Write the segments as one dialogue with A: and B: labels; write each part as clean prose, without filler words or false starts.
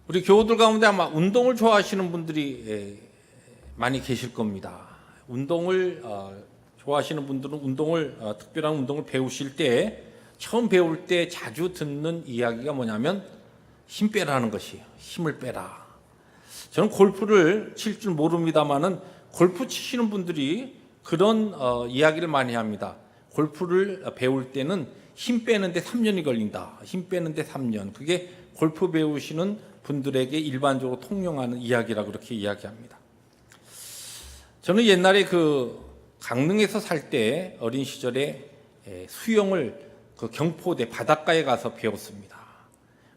A: 우리 교우들 가운데 아마 운동을 좋아하시는 분들이 많이 계실 겁니다. 운동을 좋아하시는 분들은 특별한 운동을 배우실 때 처음 배울 때 자주 듣는 이야기가 뭐냐면 힘 빼라는 것이에요. 힘을 빼라. 저는 골프를 칠 줄 모릅니다만은 골프 치시는 분들이 그런 이야기를 많이 합니다. 골프를 배울 때는 힘 빼는데 3년이 걸린다. 힘 빼는데 3년. 그게 골프 배우시는 분들에게 일반적으로 통용하는 이야기라고 그렇게 이야기합니다. 저는 옛날에 강릉에서 살 때 어린 시절에 수영을 경포대 바닷가에 가서 배웠습니다.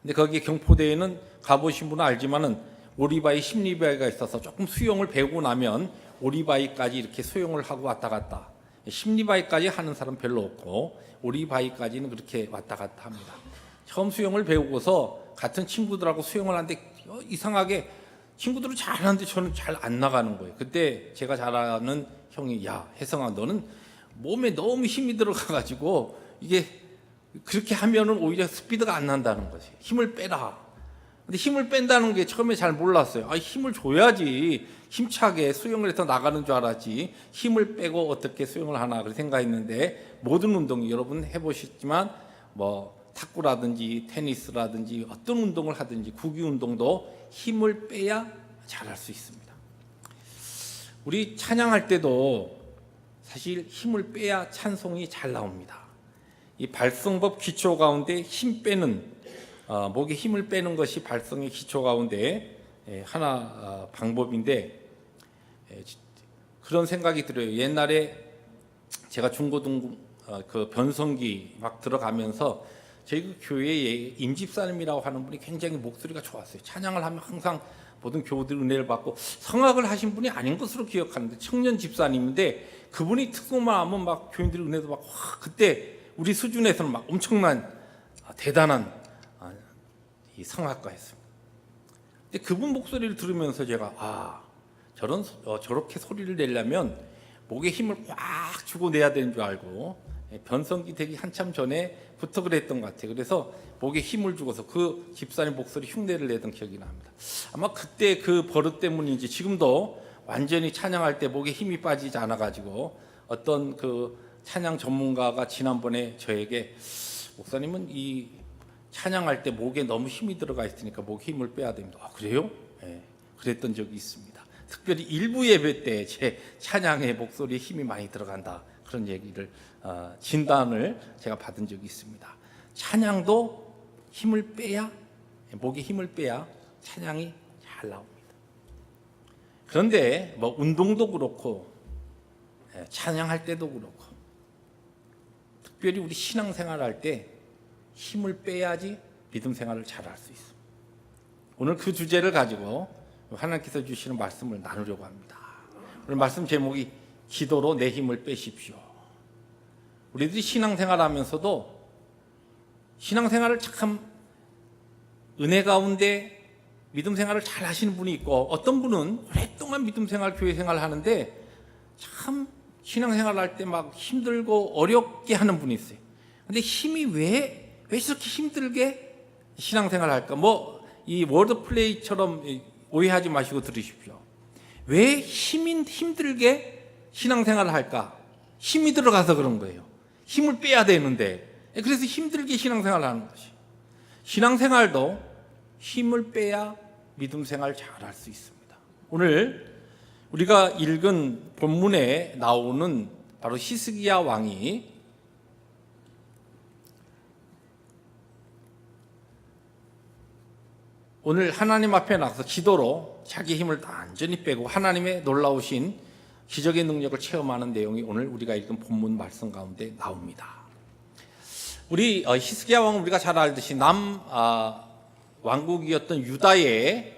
A: 근데 거기 경포대에는 가보신 분은 알지만은 오리바이, 십리바이가 있어서 조금 수영을 배우고 나면 오리바이까지 이렇게 수영을 하고 왔다 갔다. 십리바이까지 하는 사람 별로 없고 오리바이까지는 그렇게 왔다 갔다 합니다. 처음 수영을 배우고서 같은 친구들하고 수영을 하는데 이상하게 친구들은 잘하는데 저는 잘 안 나가는 거예요. 그때 제가 잘 아는 형이 야 혜성아 너는 몸에 너무 힘이 들어가가지고 이게 그렇게 하면은 오히려 스피드가 안 난다는 거지. 힘을 빼라. 근데 힘을 뺀다는 게 처음에 잘 몰랐어요. 힘을 줘야지 힘차게 수영을 해서 나가는 줄 알았지 힘을 빼고 어떻게 수영을 하나 그렇게 생각했는데 모든 운동이 여러분 해보셨지만 탁구라든지 테니스라든지 어떤 운동을 하든지 구기 운동도 힘을 빼야 잘할 수 있습니다. 우리 찬양할 때도 사실 힘을 빼야 찬송이 잘 나옵니다. 이 발성법 기초 가운데 힘 빼는 목에 힘을 빼는 것이 발성의 기초 가운데 하나 방법인데 그런 생각이 들어요. 옛날에 제가 중고등 변성기 막 들어가면서 저희 교회에 임집사님이라고 하는 분이 굉장히 목소리가 좋았어요. 찬양을 하면 항상 모든 교우들 은혜를 받고 성악을 하신 분이 아닌 것으로 기억하는데 청년 집사님인데 그분이 특성만 하면 막 교인들이 은혜도 받고 그때 우리 수준에서는 막 엄청난 대단한 이 성악가였습니다. 근데 그분 목소리를 들으면서 제가 저렇게 소리를 내려면 목에 힘을 꽉 주고 내야 되는 줄 알고 변성기 되기 한참 전에부터 그랬던 것 같아요. 그래서 목에 힘을 주고서 그 집사님 목소리 흉내를 내던 기억이 납니다. 아마 그때 그 버릇 때문인지 지금도 완전히 찬양할 때 목에 힘이 빠지지 않아가지고 어떤 찬양 전문가가 지난번에 저에게 목사님은 이 찬양할 때 목에 너무 힘이 들어가 있으니까 목에 힘을 빼야 됩니다. 그래요? 네, 그랬던 적이 있습니다. 특별히 일부 예배 때 제 찬양에 목소리에 힘이 많이 들어간다 그런 얘기를 진단을 제가 받은 적이 있습니다. 찬양도 힘을 빼야 목에 힘을 빼야 찬양이 잘 나옵니다. 그런데 운동도 그렇고 찬양할 때도 그렇고 특별히 우리 신앙생활할 때 힘을 빼야지 믿음 생활을 잘할 수 있습니다. 오늘 그 주제를 가지고 하나님께서 주시는 말씀을 나누려고 합니다. 오늘 말씀 제목이 기도로 내 힘을 빼십시오. 우리들이 신앙생활하면서도 신앙생활을 참 은혜 가운데 믿음 생활을 잘 하시는 분이 있고 어떤 분은 오랫동안 믿음 생활, 교회 생활을 하는데 참 신앙생활 할 때 막 힘들고 어렵게 하는 분이 있어요. 근데 힘이 왜 저렇게 힘들게 신앙생활을 할까? 이 워드플레이처럼 오해하지 마시고 들으십시오. 왜 힘들게 신앙생활을 할까? 힘이 들어가서 그런 거예요. 힘을 빼야 되는데 그래서 힘들게 신앙생활을 하는 것이. 신앙생활도 힘을 빼야 믿음생활 잘할 수 있습니다. 오늘 우리가 읽은 본문에 나오는 바로 히스기야 왕이 오늘 하나님 앞에 나가서 기도로 자기 힘을 완전히 빼고 하나님의 놀라우신 기적의 능력을 체험하는 내용이 오늘 우리가 읽은 본문 말씀 가운데 나옵니다. 우리 히스기야 왕은 우리가 잘 알듯이 왕국이었던 유다의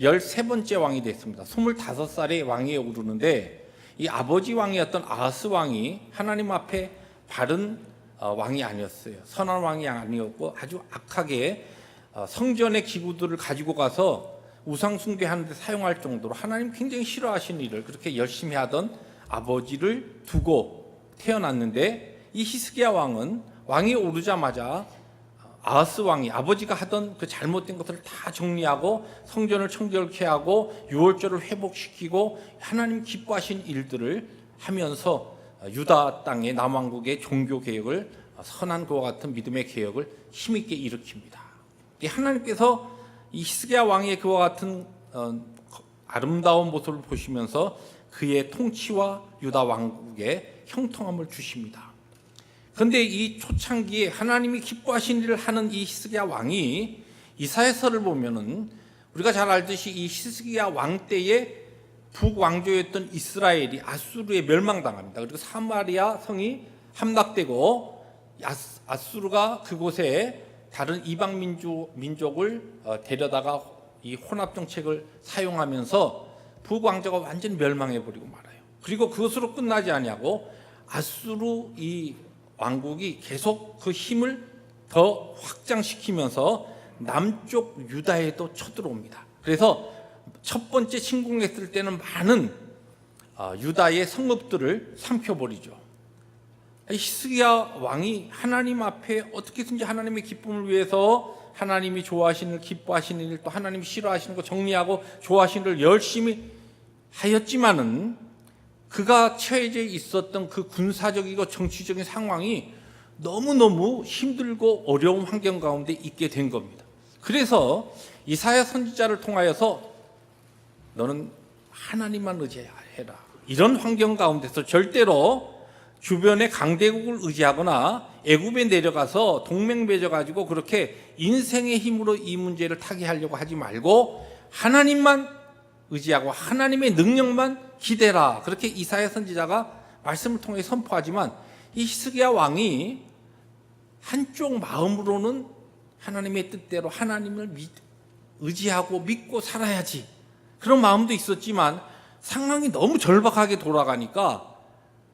A: 13번째 왕이 됐습니다. 25살의 왕위에 오르는데 이 아버지 왕이었던 아하스 왕이 하나님 앞에 바른 왕이 아니었어요. 선한 왕이 아니었고 아주 악하게 성전의 기구들을 가지고 가서 우상 숭배하는 데 사용할 정도로 하나님 굉장히 싫어하시는 일을 그렇게 열심히 하던 아버지를 두고 태어났는데 이 히스기야 왕은 왕이 오르자마자 아하스 왕이 아버지가 하던 그 잘못된 것을 다 정리하고 성전을 청결케 하고 유월절을 회복시키고 하나님 기뻐하신 일들을 하면서 유다 땅의 남왕국의 종교 개혁을, 선한 그와 같은 믿음의 개혁을 힘있게 일으킵니다. 하나님께서 이 히스기야 왕의 그와 같은 아름다운 모습을 보시면서 그의 통치와 유다 왕국의 형통함을 주십니다. 그런데 이 초창기에 하나님이 기뻐하신 일을 하는 이 히스기야 왕이 이사야서를 보면은 우리가 잘 알듯이 이 히스기야 왕 때에 북왕조였던 이스라엘이 아수르에 멸망당합니다. 그리고 사마리아 성이 함락되고 아수르가 그곳에 다른 이방 민족을 데려다가 이 혼합 정책을 사용하면서 북왕조가 완전히 멸망해 버리고 말아요. 그리고 그것으로 끝나지 아니하고 아수르 이 왕국이 계속 그 힘을 더 확장시키면서 남쪽 유다에도 쳐들어옵니다. 그래서 첫 번째 침공했을 때는 많은 유다의 성읍들을 삼켜버리죠. 히스기야 왕이 하나님 앞에 어떻게든지 하나님의 기쁨을 위해서 하나님이 좋아하시는 일, 기뻐하시는 일, 또 하나님이 싫어하시는 거 정리하고 좋아하시는 일 열심히 하였지만은 그가 처해져 있었던 그 군사적이고 정치적인 상황이 너무너무 힘들고 어려운 환경 가운데 있게 된 겁니다. 그래서 이사야 선지자를 통하여서 너는 하나님만 의지해라, 이런 환경 가운데서 절대로 주변의 강대국을 의지하거나 애굽에 내려가서 동맹 맺어가지고 그렇게 인생의 힘으로 이 문제를 타개하려고 하지 말고 하나님만 의지하고 하나님의 능력만 기대라, 그렇게 이사야 선지자가 말씀을 통해 선포하지만 이 히스기야 왕이 한쪽 마음으로는 하나님의 뜻대로 하나님을 의지하고 믿고 살아야지, 그런 마음도 있었지만 상황이 너무 절박하게 돌아가니까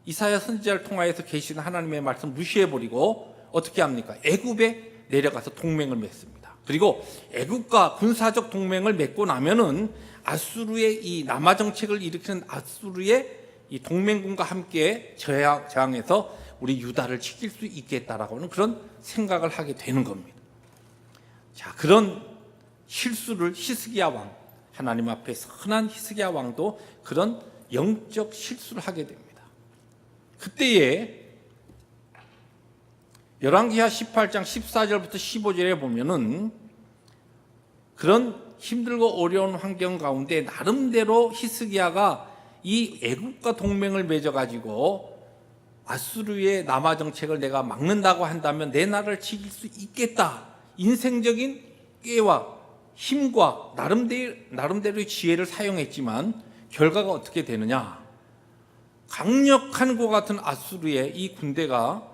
A: 이사야 선지자를 통하여서 계시는 하나님의 말씀 무시해버리고 어떻게 합니까? 애굽에 내려가서 동맹을 맺습니다. 그리고 애굽과 군사적 동맹을 맺고 나면은 아수르의 이 남하 정책을 일으키는 아수르의 이 동맹군과 함께 저항해서 우리 유다를 지킬 수 있겠다라고 하는 그런 생각을 하게 되는 겁니다. 자, 그런 실수를 히스기야 왕, 하나님 앞에 선한 히스기야 왕도 그런 영적 실수를 하게 됩니다. 그때에 열왕기하 18장 14절부터 15절에 보면은 그런 힘들고 어려운 환경 가운데 나름대로 히스기야가 이 애굽과 동맹을 맺어가지고 아수르의 남하 정책을 내가 막는다고 한다면 내 나라를 지킬 수 있겠다, 인생적인 꾀와 힘과 나름대로의 지혜를 사용했지만 결과가 어떻게 되느냐? 강력한 것 같은 아수르의 이 군대가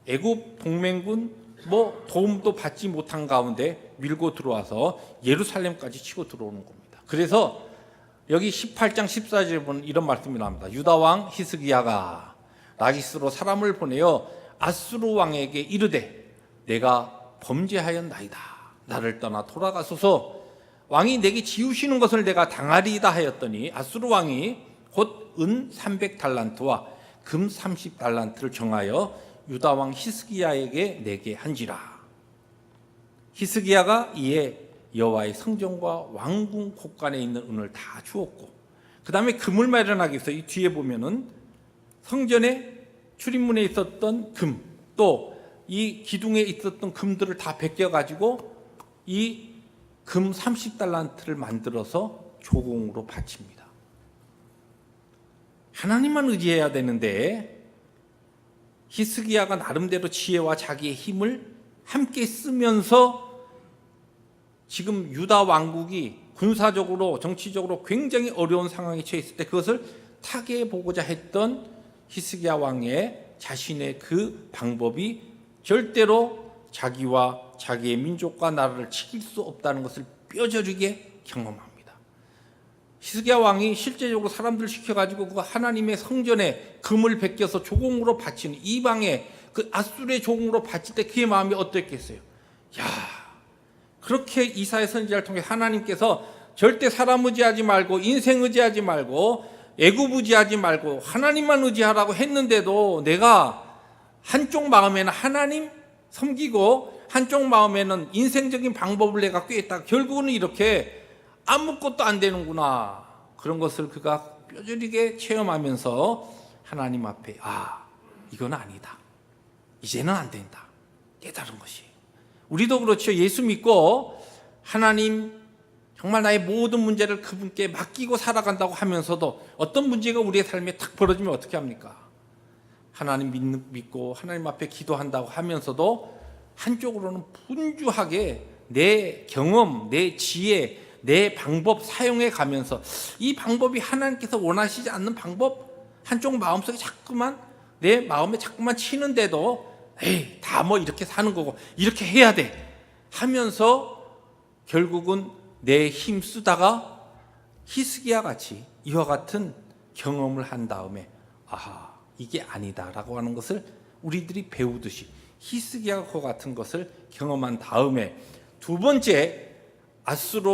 A: 애굽 동맹군 도움도 받지 못한 가운데 밀고 들어와서 예루살렘까지 치고 들어오는 겁니다. 그래서 여기 18장 14절에 보면 이런 말씀이 나옵니다. 유다 왕 히스기야가 라기스로 사람을 보내어 아수르 왕에게 이르되 내가 범죄하였나이다, 나를 떠나 돌아가소서, 왕이 내게 지우시는 것을 내가 당하리이다 하였더니 아수르 왕이 곧 은 300달란트와 금 30달란트를 정하여 유다 왕 히스기야에게 내게 한지라. 히스기야가 이에 여호와의 성전과 왕궁 곳간에 있는 은을 다 주었고, 그 다음에 금을 마련하기 위해서 이 뒤에 보면은 성전의 출입문에 있었던 금, 또 이 기둥에 있었던 금들을 다 베껴가지고 이 금 30달란트를 만들어서 조공으로 바칩니다. 하나님만 의지해야 되는데 히스기야가 나름대로 지혜와 자기의 힘을 함께 쓰면서 지금 유다 왕국이 군사적으로 정치적으로 굉장히 어려운 상황에 처해 있을 때 그것을 타개해 보고자 했던 히스기야 왕의 자신의 그 방법이 절대로 자기와 자기의 민족과 나라를 지킬 수 없다는 것을 뼈저리게 경험합니다. 히스기야 왕이 실제적으로 사람들을 시켜가지고 그 하나님의 성전에 금을 베껴서 조공으로 바치는 이방의 그 아수르의 조공으로 바칠 때 그의 마음이 어땠겠어요? 야, 그렇게 이사야 선지자를 통해 하나님께서 절대 사람 의지하지 말고 인생 의지하지 말고 애굽 의지하지 말고 하나님만 의지하라고 했는데도 내가 한쪽 마음에는 하나님 섬기고 한쪽 마음에는 인생적인 방법을 내가 꾀했다. 결국은 이렇게 아무것도 안 되는구나. 그런 것을 그가 뼈저리게 체험하면서 하나님 앞에 이건 아니다. 이제는 안 된다. 깨달은 것이. 우리도 그렇죠. 예수 믿고 하나님 정말 나의 모든 문제를 그분께 맡기고 살아간다고 하면서도 어떤 문제가 우리의 삶에 탁 벌어지면 어떻게 합니까? 하나님 믿고 하나님 앞에 기도한다고 하면서도 한쪽으로는 분주하게 내 경험, 내 지혜, 내 방법 사용해 가면서 이 방법이 하나님께서 원하시지 않는 방법, 한쪽 마음속에 자꾸만 내 마음에 자꾸만 치는데도 다 뭐 이렇게 사는 거고 이렇게 해야 돼 하면서 결국은 내 힘 쓰다가 히스기야 같이 이와 같은 경험을 한 다음에 이게 아니다라고 하는 것을 우리들이 배우듯이 히스기야가 그 같은 것을 경험한 다음에 두 번째 아수르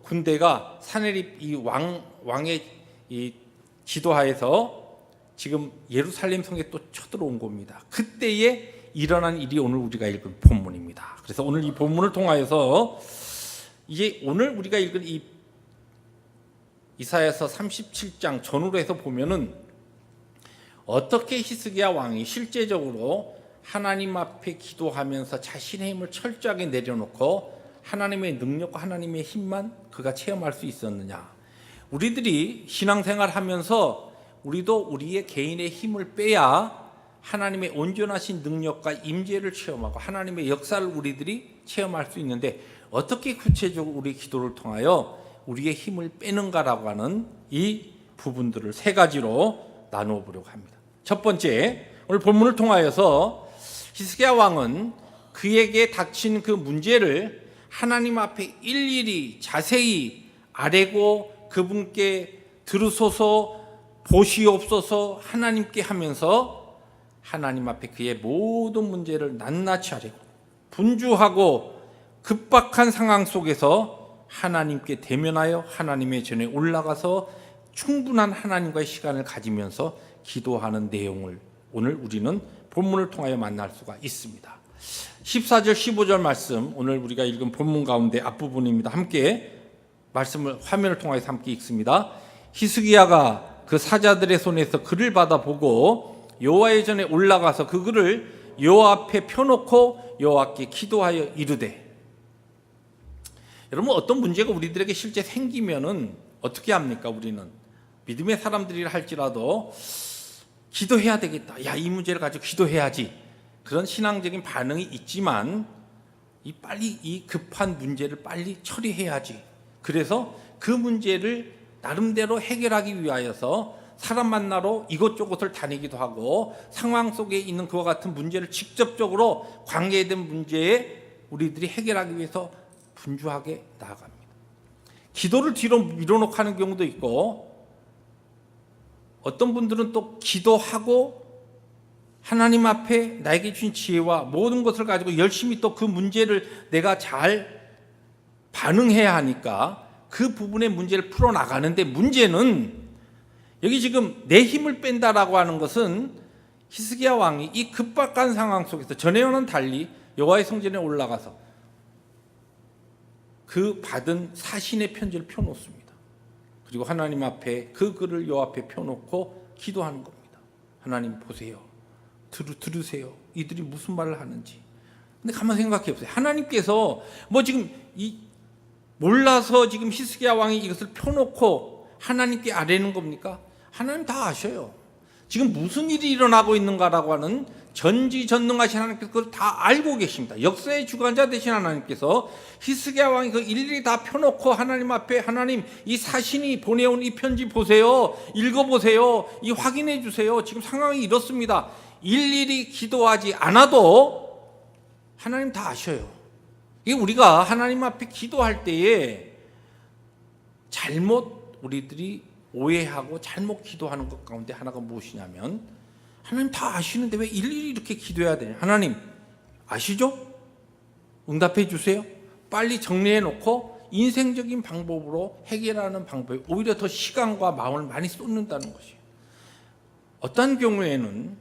A: 군대가 사네립 이 왕의 이 지도하에서 지금 예루살렘 성에 또 쳐들어온 겁니다. 그때에 일어난 일이 오늘 우리가 읽은 본문입니다. 그래서 오늘 이 본문을 통하여서 이제 오늘 우리가 읽은 이 이사야서 37장 전후로 해서 보면은 어떻게 히스기야 왕이 실제적으로 하나님 앞에 기도하면서 자신의 힘을 철저하게 내려놓고 하나님의 능력과 하나님의 힘만 그가 체험할 수 있었느냐. 우리들이 신앙생활 하면서 우리도 우리의 개인의 힘을 빼야 하나님의 온전하신 능력과 임재를 체험하고 하나님의 역사를 우리들이 체험할 수 있는데 어떻게 구체적으로 우리 기도를 통하여 우리의 힘을 빼는가라고 하는 이 부분들을 세 가지로 나누어 보려고 합니다. 첫 번째, 오늘 본문을 통하여서 히스기야 왕은 그에게 닥친 그 문제를 하나님 앞에 일일이 자세히 아뢰고 그분께 들으소서 보시옵소서 하나님께 하면서 하나님 앞에 그의 모든 문제를 낱낱이 아뢰고 분주하고 급박한 상황 속에서 하나님께 대면하여 하나님의 전에 올라가서 충분한 하나님과의 시간을 가지면서 기도하는 내용을 오늘 우리는 본문을 통하여 만날 수가 있습니다. 14절 15절 말씀 오늘 우리가 읽은 본문 가운데 앞부분입니다. 함께 말씀을 화면을 통해서 함께 읽습니다. 히스기야가 그 사자들의 손에서 글을 받아보고 여호와의 전에 올라가서 그 글을 여호와 앞에 펴놓고 여호와께 기도하여 이르되. 여러분 어떤 문제가 우리들에게 실제 생기면은 어떻게 합니까? 우리는 믿음의 사람들이라 할지라도 기도해야 되겠다. 이 문제를 가지고 기도해야지. 그런 신앙적인 반응이 있지만 빨리 이 급한 문제를 빨리 처리해야지. 그래서 그 문제를 나름대로 해결하기 위하여서 사람 만나러 이곳저곳을 다니기도 하고 상황 속에 있는 그와 같은 문제를 직접적으로 관계된 문제에 우리들이 해결하기 위해서 분주하게 나아갑니다. 기도를 뒤로 밀어놓고 하는 경우도 있고 어떤 분들은 또 기도하고 하나님 앞에 나에게 주신 지혜와 모든 것을 가지고 열심히 또 그 문제를 내가 잘 반응해야 하니까 그 부분의 문제를 풀어나가는데 문제는 여기 지금 내 힘을 뺀다라고 하는 것은 히스기야 왕이 이 급박한 상황 속에서 전에와는 달리 여호와의 성전에 올라가서 그 받은 사신의 편지를 펴놓습니다. 그리고 하나님 앞에 그 글을 여호와 앞에 펴놓고 기도하는 겁니다. 하나님 보세요. 들으세요. 이들이 무슨 말을 하는지. 근데 가만히 생각해 보세요. 하나님께서 지금 몰라서 지금 히스기야 왕이 이것을 펴놓고 하나님께 아뢰는 겁니까? 하나님 다 아셔요. 지금 무슨 일이 일어나고 있는가라고 하는 전지전능하신 하나님께서 그걸 다 알고 계십니다. 역사의 주관자 되신 하나님께서 히스기야 왕이 그 일일이 다 펴놓고 하나님 앞에 하나님 이 사신이 보내온 이 편지 보세요. 읽어보세요. 이 확인해 주세요. 지금 상황이 이렇습니다. 일일이 기도하지 않아도 하나님 다 아셔요. 이게 우리가 하나님 앞에 기도할 때에 잘못 우리들이 오해하고 잘못 기도하는 것 가운데 하나가 무엇이냐면 하나님 다 아시는데 왜 일일이 이렇게 기도해야 되냐. 하나님 아시죠? 응답해 주세요. 빨리 정리해 놓고 인생적인 방법으로 해결하는 방법이 오히려 더 시간과 마음을 많이 쏟는다는 것이에요. 어떤 경우에는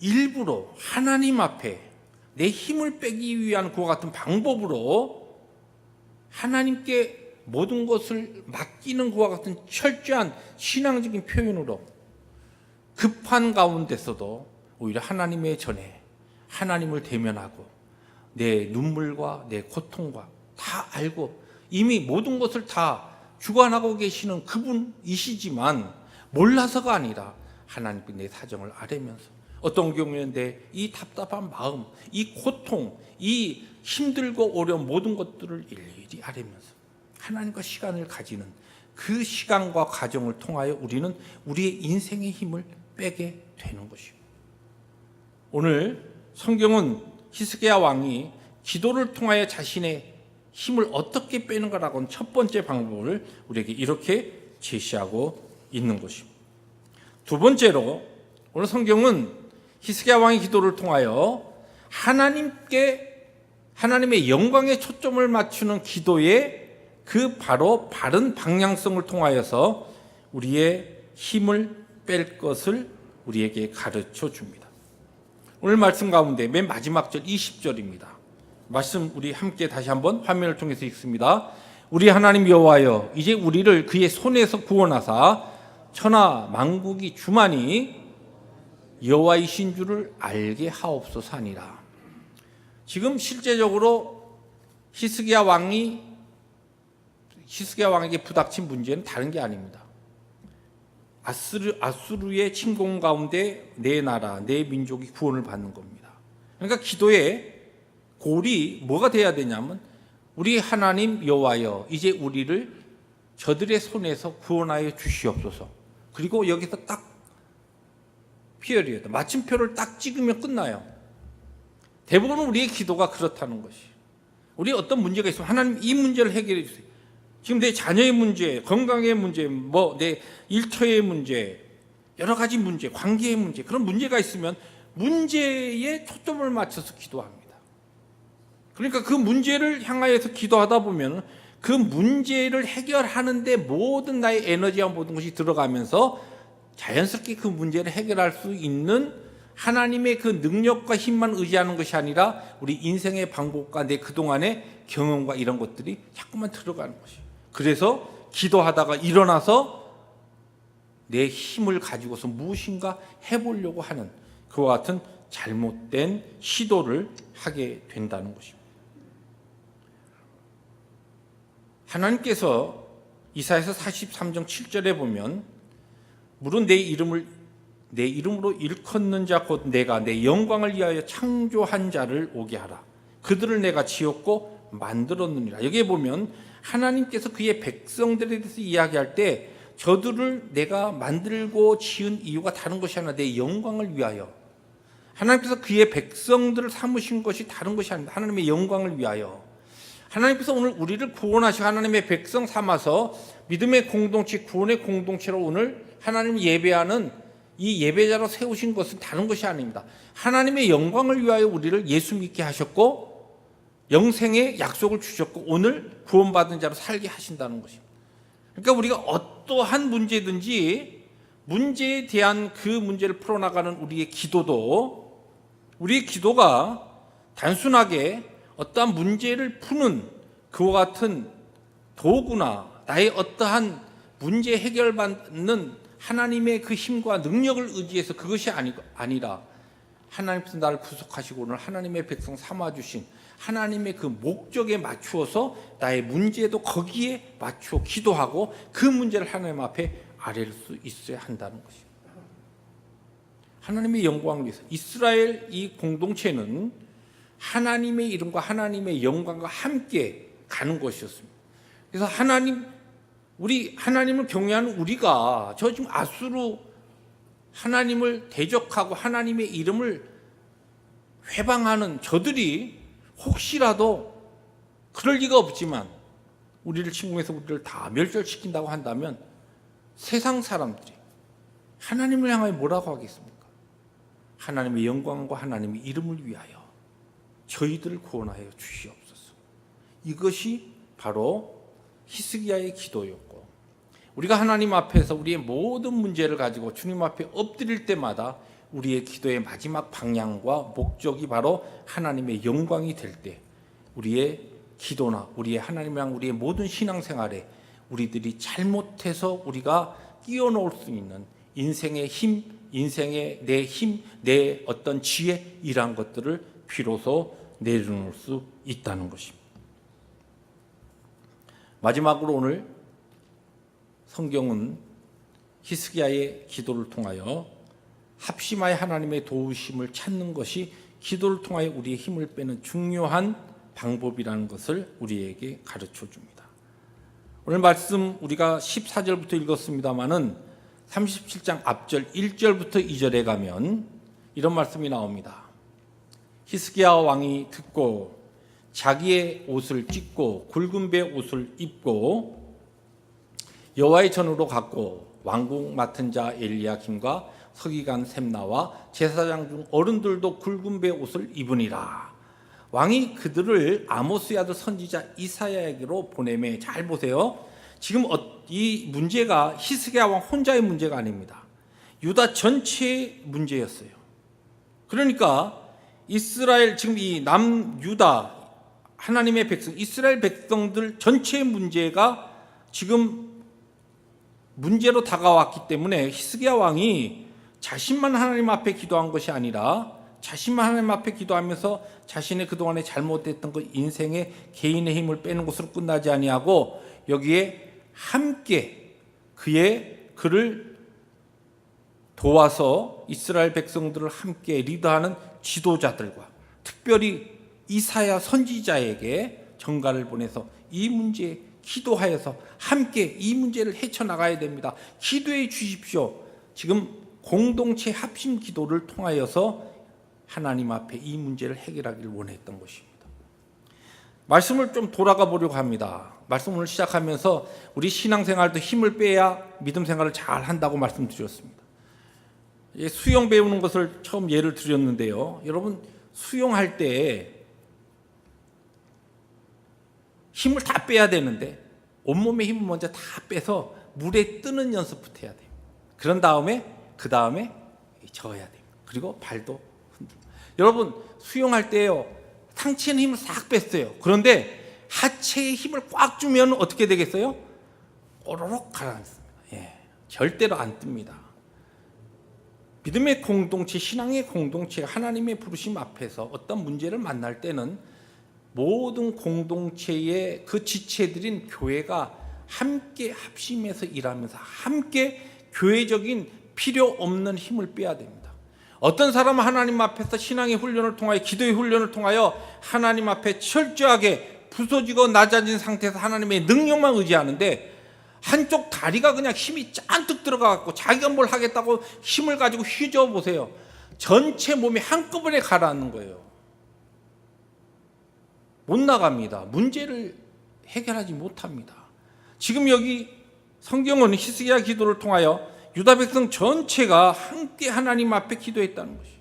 A: 일부러 하나님 앞에 내 힘을 빼기 위한 그와 같은 방법으로 하나님께 모든 것을 맡기는 그와 같은 철저한 신앙적인 표현으로 급한 가운데서도 오히려 하나님의 전에 하나님을 대면하고 내 눈물과 내 고통과 다 알고 이미 모든 것을 다 주관하고 계시는 그분이시지만 몰라서가 아니라 하나님께 내 사정을 아뢰면서 어떤 경우에는 내 이 답답한 마음, 이 고통, 이 힘들고 어려운 모든 것들을 일일이 아뢰면서 하나님과 시간을 가지는 그 시간과 과정을 통하여 우리는 우리의 인생의 힘을 빼게 되는 것입니다. 오늘 성경은 히스기야 왕이 기도를 통하여 자신의 힘을 어떻게 빼는가라고는 첫 번째 방법을 우리에게 이렇게 제시하고 있는 것입니다. 두 번째로 오늘 성경은 히스기야 왕의 기도를 통하여 하나님의 영광에 초점을 맞추는 기도의 그 바로 바른 방향성을 통하여서 우리의 힘을 뺄 것을 우리에게 가르쳐 줍니다. 오늘 말씀 가운데 맨 마지막 절 20절입니다. 말씀 우리 함께 다시 한번 화면을 통해서 읽습니다. 우리 하나님 여호와여, 이제 우리를 그의 손에서 구원하사 천하 만국이 주만이 여호와이신 줄을 알게 하옵소서 하니라. 지금 실제적으로 히스기야 왕에게 부닥친 문제는 다른 게 아닙니다. 아수르의 침공 가운데 내 나라, 내 민족이 구원을 받는 겁니다. 그러니까 기도의 골이 뭐가 돼야 되냐면 우리 하나님 여호와여, 이제 우리를 저들의 손에서 구원하여 주시옵소서. 그리고 여기서 딱 피어리어다, 마침표를 딱 찍으면 끝나요. 대부분 우리의 기도가 그렇다는 것이, 우리 어떤 문제가 있으면 하나님 이 문제를 해결해 주세요. 지금 내 자녀의 문제, 건강의 문제, 내 일터의 문제, 여러 가지 문제, 관계의 문제, 그런 문제가 있으면 문제에 초점을 맞춰서 기도합니다. 그러니까 그 문제를 향하여서 기도하다 보면 그 문제를 해결하는데 모든 나의 에너지와 모든 것이 들어가면서 자연스럽게 그 문제를 해결할 수 있는 하나님의 그 능력과 힘만 의지하는 것이 아니라 우리 인생의 방법과 내 그동안의 경험과 이런 것들이 자꾸만 들어가는 것이에요. 그래서 기도하다가 일어나서 내 힘을 가지고서 무엇인가 해보려고 하는 그와 같은 잘못된 시도를 하게 된다는 것입니다. 하나님께서 이사야서 43장 7절에 보면 물은 내 이름으로 일컫는 자 곧 내가 내 영광을 위하여 창조한 자를 오게 하라. 그들을 내가 지었고 만들었느니라. 여기에 보면 하나님께서 그의 백성들에 대해서 이야기할 때 저들을 내가 만들고 지은 이유가 다른 것이 아니라 내 영광을 위하여, 하나님께서 그의 백성들을 삼으신 것이 다른 것이 아닙니다. 하나님의 영광을 위하여 하나님께서 오늘 우리를 구원하시고 하나님의 백성 삼아서 믿음의 공동체, 구원의 공동체로 오늘 하나님을 예배하는 이 예배자로 세우신 것은 다른 것이 아닙니다. 하나님의 영광을 위하여 우리를 예수 믿게 하셨고 영생의 약속을 주셨고 오늘 구원받은 자로 살게 하신다는 것입니다. 그러니까 우리가 어떠한 문제든지 문제에 대한 그 문제를 풀어나가는 우리의 기도도, 우리의 기도가 단순하게 어떠한 문제를 푸는 그와 같은 도구나 나의 어떠한 문제 해결받는 하나님의 그 힘과 능력을 의지해서 그것이 아니라 하나님께서 나를 구속하시고 오늘 하나님의 백성 삼아주신 하나님의 그 목적에 맞추어서 나의 문제도 거기에 맞추어 기도하고 그 문제를 하나님 앞에 아뢰를 수 있어야 한다는 것입니다. 하나님의 영광을 위해서 이스라엘 이 공동체는 하나님의 이름과 하나님의 영광과 함께 가는 것이었습니다. 그래서 하나님을 경외하는 우리가 저 지금 아수르 하나님을 대적하고 하나님의 이름을 회방하는 저들이 혹시라도 그럴 리가 없지만 우리를 침공해서 우리를 다 멸절시킨다고 한다면 세상 사람들이 하나님을 향하여 뭐라고 하겠습니까? 하나님의 영광과 하나님의 이름을 위하여 저희들을 구원하여 주시옵소서. 이것이 바로 히스기야의 기도였고, 우리가 하나님 앞에서 우리의 모든 문제를 가지고 주님 앞에 엎드릴 때마다 우리의 기도의 마지막 방향과 목적이 바로 하나님의 영광이 될 때 우리의 기도나 우리의 하나님이랑 우리의 모든 신앙생활에 우리들이 잘못해서 우리가 끼워넣을 수 있는 인생의 힘, 인생의 내 힘, 내 어떤 지혜 이러한 것들을 비로소 내려놓을 수 있다는 것입니다. 마지막으로 오늘 성경은 히스기야의 기도를 통하여 합심하여 하나님의 도우심을 찾는 것이 기도를 통하여 우리의 힘을 빼는 중요한 방법이라는 것을 우리에게 가르쳐 줍니다. 오늘 말씀 우리가 14절부터 읽었습니다마는 37장 앞절 1절부터 2절에 가면 이런 말씀이 나옵니다. 히스기야 왕이 듣고 자기의 옷을 찢고 굵은 배 옷을 입고 여호와의 전으로 갔고 왕궁 맡은 자 엘리야김과 서기관 셈나와 제사장 중 어른들도 굵은 배 옷을 입으니라. 왕이 그들을 아모스의 아들 선지자 이사야에게로 보내매, 잘 보세요. 지금 이 문제가 히스기야 왕 혼자의 문제가 아닙니다. 유다 전체의 문제였어요. 그러니까 이스라엘, 지금 이 남유다 하나님의 백성, 이스라엘 백성들 전체의 문제가 지금 문제로 다가왔기 때문에 히스기야 왕이 자신만 하나님 앞에 기도한 것이 아니라 자신만 하나님 앞에 기도하면서 자신의 그동안에 잘못됐던 것, 인생의 개인의 힘을 빼는 것으로 끝나지 아니하고 여기에 함께 그를 도와서 이스라엘 백성들을 함께 리더하는 지도자들과 특별히 이사야 선지자에게 전가를 보내서 이 문제에 기도하여서 함께 이 문제를 헤쳐나가야 됩니다. 기도해 주십시오. 지금 공동체 합심 기도를 통하여서 하나님 앞에 이 문제를 해결하기를 원했던 것입니다. 말씀을 좀 돌아가 보려고 합니다. 말씀을 시작하면서 우리 신앙생활도 힘을 빼야 믿음 생활을 잘 한다고 말씀드렸습니다. 수영 배우는 것을 처음 예를 드렸는데요. 여러분, 수영할 때 힘을 다 빼야 되는데 온몸의 힘을 먼저 다 빼서 물에 뜨는 연습부터 해야 돼요. 그런 다음에 저어야 돼요. 그리고 발도 흔들고. 여러분, 수영할 때요, 상체는 힘을 싹 뺐어요. 그런데 하체에 힘을 꽉 주면 어떻게 되겠어요? 꼬르륵 가라앉습니다. 절대로 안 뜹니다. 믿음의 공동체, 신앙의 공동체, 하나님의 부르심 앞에서 어떤 문제를 만날 때는 모든 공동체의 그 지체들인 교회가 함께 합심해서 일하면서 함께 교회적인 필요 없는 힘을 빼야 됩니다. 어떤 사람은 하나님 앞에서 신앙의 훈련을 통하여, 기도의 훈련을 통하여 하나님 앞에 철저하게 부서지고 낮아진 상태에서 하나님의 능력만 의지하는데, 한쪽 다리가 그냥 힘이 짠뜩 들어가고 자기가 뭘 하겠다고 힘을 가지고 휘저어 보세요. 전체 몸이 한꺼번에 가라앉는 거예요. 못 나갑니다. 문제를 해결하지 못합니다. 지금 여기 성경은 히스기야 기도를 통하여 유다 백성 전체가 함께 하나님 앞에 기도했다는 것이에요.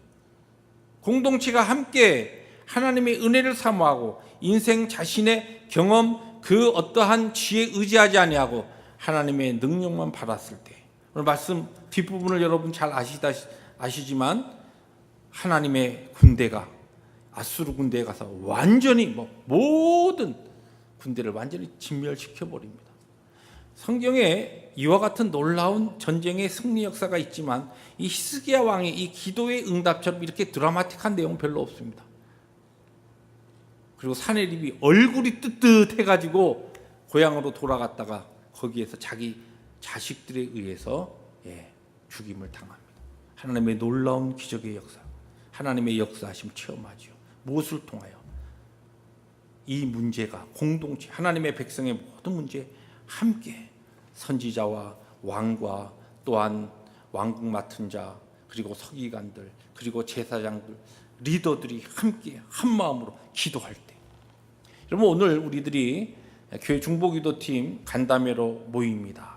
A: 공동체가 함께 하나님의 은혜를 사모하고 인생 자신의 경험, 그 어떠한 지혜에 의지하지 아니하고 하나님의 능력만 받았을 때, 오늘 말씀 뒷부분을 여러분 잘 아시지만 하나님의 군대가 아수르 군대에 가서 완전히 모든 군대를 완전히 진멸시켜 버립니다. 성경에 이와 같은 놀라운 전쟁의 승리 역사가 있지만 이 히스기야 왕의 이 기도의 응답처럼 이렇게 드라마틱한 내용은 별로 없습니다. 그리고 사내립이 얼굴이 뜨뜻해가지고 고향으로 돌아갔다가 거기에서 자기 자식들에 의해서 죽임을 당합니다. 하나님의 놀라운 기적의 역사, 하나님의 역사하심 체험하죠. 무엇을 통하여? 이 문제가 공동체, 하나님의 백성의 모든 문제에 함께 선지자와 왕과 또한 왕궁 맡은 자, 그리고 서기관들, 그리고 제사장들, 리더들이 함께 한 마음으로 기도할 때, 여러분, 오늘 우리들이 교회 중보기도팀 간담회로 모입니다.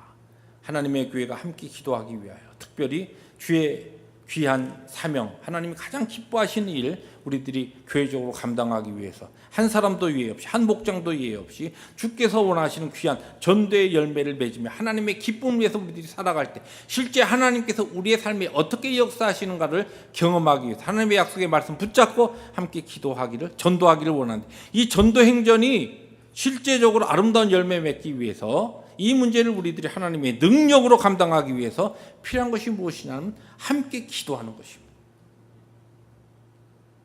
A: 하나님의 교회가 함께 기도하기 위하여, 특별히 주의 귀한 사명, 하나님이 가장 기뻐하시는 일, 우리들이 교회적으로 감당하기 위해서 한 사람도 예외 없이, 한 목장도 예외 없이 주께서 원하시는 귀한 전도의 열매를 맺으며 하나님의 기쁨을 위해서 우리들이 살아갈 때 실제 하나님께서 우리의 삶에 어떻게 역사하시는가를 경험하기 위해서 하나님의 약속의 말씀 붙잡고 함께 기도하기를, 전도하기를 원하는데, 이 전도 행전이 실제적으로 아름다운 열매 맺기 위해서 이 문제를 우리들이 하나님의 능력으로 감당하기 위해서 필요한 것이 무엇이냐면 함께 기도하는 것입니다.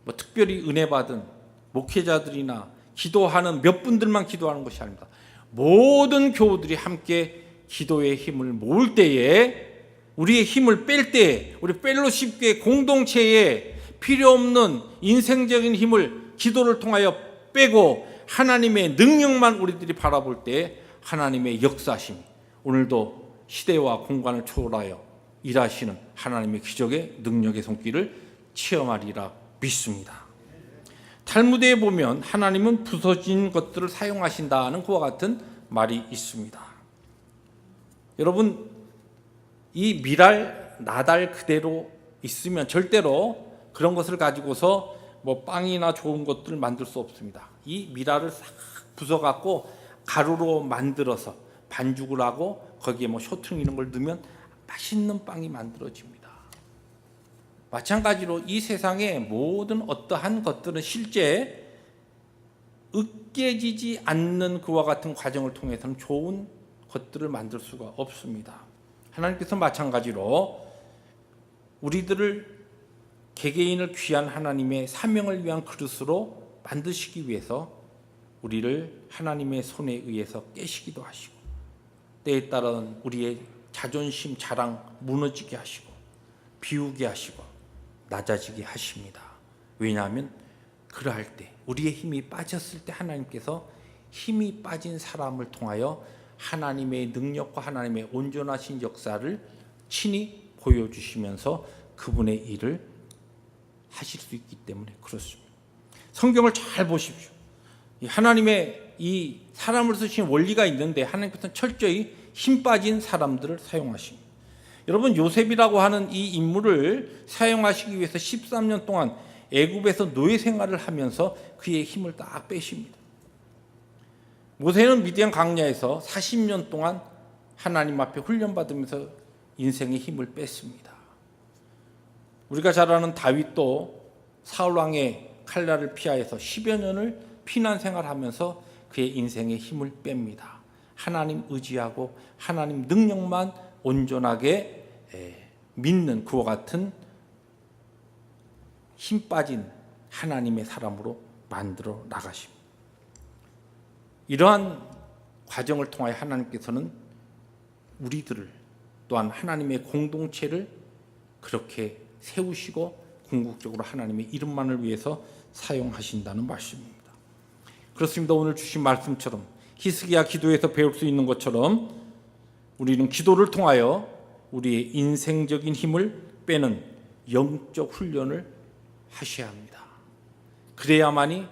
A: 뭐 특별히 은혜 받은 목회자들이나 기도하는 몇 분들만 기도하는 것이 아닙니다. 모든 교우들이 함께 기도의 힘을 모을 때에, 우리의 힘을 뺄 때에, 우리 펠로십교의 공동체에 필요 없는 인생적인 힘을 기도를 통하여 빼고 하나님의 능력만 우리들이 바라볼 때 하나님의 역사심이 오늘도 시대와 공간을 초월하여 일하시는 하나님의 기적의 능력의 손길을 체험하리라 믿습니다. 탈무드에 보면 하나님은 부서진 것들을 사용하신다는 그와 같은 말이 있습니다. 여러분, 이 미랄, 나달 그대로 있으면 절대로 그런 것을 가지고서 뭐 빵이나 좋은 것들을 만들 수 없습니다. 이 미랄을 싹 부숴갖고 가루로 만들어서 반죽을 하고 거기에 뭐 쇼트링 이런 걸 넣으면 맛있는 빵이 만들어집니다. 마찬가지로 이 세상의 모든 어떠한 것들은 실제 으깨지지 않는 그와 같은 과정을 통해서는 좋은 것들을 만들 수가 없습니다. 하나님께서 마찬가지로 우리들을 개개인을 귀한 하나님의 사명을 위한 그릇으로 만드시기 위해서 우리를 하나님의 손에 의해서 깨시기도 하시고 때에 따른 우리의 자존심, 자랑 무너지게 하시고 비우게 하시고 낮아지게 하십니다. 왜냐하면 그러할 때, 우리의 힘이 빠졌을 때 하나님께서 힘이 빠진 사람을 통하여 하나님의 능력과 하나님의 온전하신 역사를 친히 보여주시면서 그분의 일을 하실 수 있기 때문에 그렇습니다. 성경을 잘 보십시오. 하나님의 이 사람을 쓰신 원리가 있는데 하나님께서는 철저히 힘 빠진 사람들을 사용하십니다. 여러분, 요셉이라고 하는 이 인물을 사용하시기 위해서 13년 동안 애굽에서 노예 생활을 하면서 그의 힘을 딱 빼십니다. 모세는 미디안 광야에서 40년 동안 하나님 앞에 훈련받으면서 인생의 힘을 뺐습니다. 우리가 잘 아는 다윗도 사울 왕의 칼날을 피하여서 10여 년을 피난 생활하면서 그의 인생의 힘을 뺍니다. 하나님 의지하고 하나님 능력만 온전하게 믿는 그와 같은 힘 빠진 하나님의 사람으로 만들어 나가십니다. 이러한 과정을 통하여 하나님께서는 우리들을, 또한 하나님의 공동체를 그렇게 세우시고 궁극적으로 하나님의 이름만을 위해서 사용하신다는 말씀입니다. 그렇습니다. 오늘 주신 말씀처럼 히스기야 기도에서 배울 수 있는 것처럼 우리는 기도를 통하여 우리의 인생적인 힘을 빼는 영적 훈련을 하셔야 합니다. 그래야만이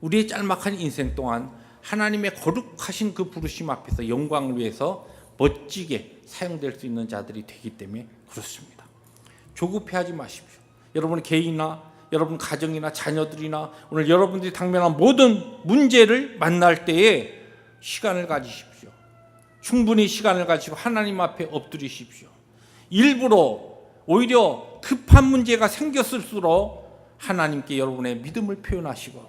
A: 우리의 짤막한 인생 동안 하나님의 거룩하신 그 부르심 앞에서 영광을 위해서 멋지게 사용될 수 있는 자들이 되기 때문에 그렇습니다. 조급해하지 마십시오. 여러분 개인이나 여러분 가정이나 자녀들이나 오늘 여러분들이 당면한 모든 문제를 만날 때에 시간을 가지십시오. 충분히 시간을 가지고 하나님 앞에 엎드리십시오. 일부러 오히려 급한 문제가 생겼을수록 하나님께 여러분의 믿음을 표현하시고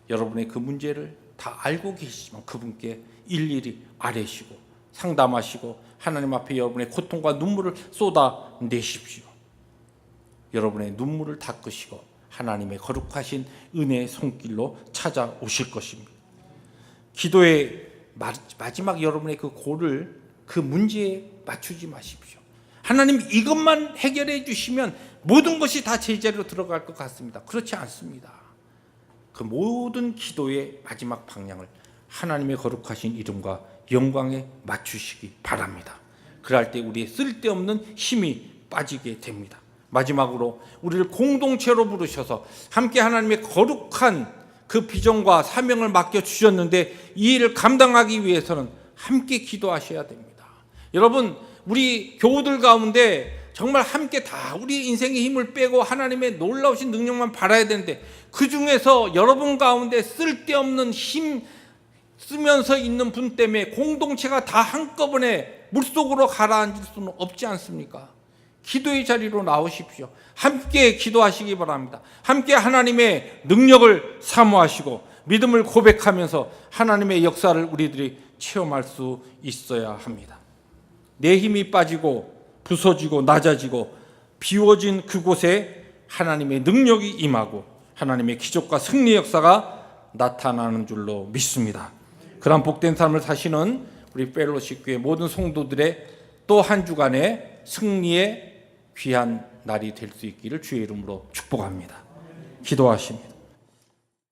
A: 여러분의 그 문제를 다 알고 계시지만 그분께 일일이 아뢰시고 상담하시고 하나님 앞에 여러분의 고통과 눈물을 쏟아내십시오. 여러분의 눈물을 닦으시고 하나님의 거룩하신 은혜의 손길로 찾아오실 것입니다. 기도의 마지막 여러분의 그 고를 그 문제에 맞추지 마십시오. 하나님 이것만 해결해 주시면 모든 것이 다 제자리로 들어갈 것 같습니다. 그렇지 않습니다. 그 모든 기도의 마지막 방향을 하나님의 거룩하신 이름과 영광에 맞추시기 바랍니다. 그럴 때 우리의 쓸데없는 힘이 빠지게 됩니다. 마지막으로 우리를 공동체로 부르셔서 함께 하나님의 거룩한 그 비전과 사명을 맡겨주셨는데 이 일을 감당하기 위해서는 함께 기도하셔야 됩니다. 여러분, 우리 교우들 가운데 정말 함께 다 우리 인생의 힘을 빼고 하나님의 놀라우신 능력만 바라야 되는데, 그 중에서 여러분 가운데 쓸데없는 힘 쓰면서 있는 분 때문에 공동체가 다 한꺼번에 물속으로 가라앉을 수는 없지 않습니까? 기도의 자리로 나오십시오. 함께 기도하시기 바랍니다. 함께 하나님의 능력을 사모하시고 믿음을 고백하면서 하나님의 역사를 우리들이 체험할 수 있어야 합니다. 내 힘이 빠지고 부서지고 낮아지고 비워진 그곳에 하나님의 능력이 임하고 하나님의 기적과 승리 역사가 나타나는 줄로 믿습니다. 그런 복된 삶을 사시는 우리 펠로십 교회 모든 성도들의 또 한 주간의 승리의 귀한 날이 될 수 있기를 주의 이름으로 축복합니다. 기도하십니다.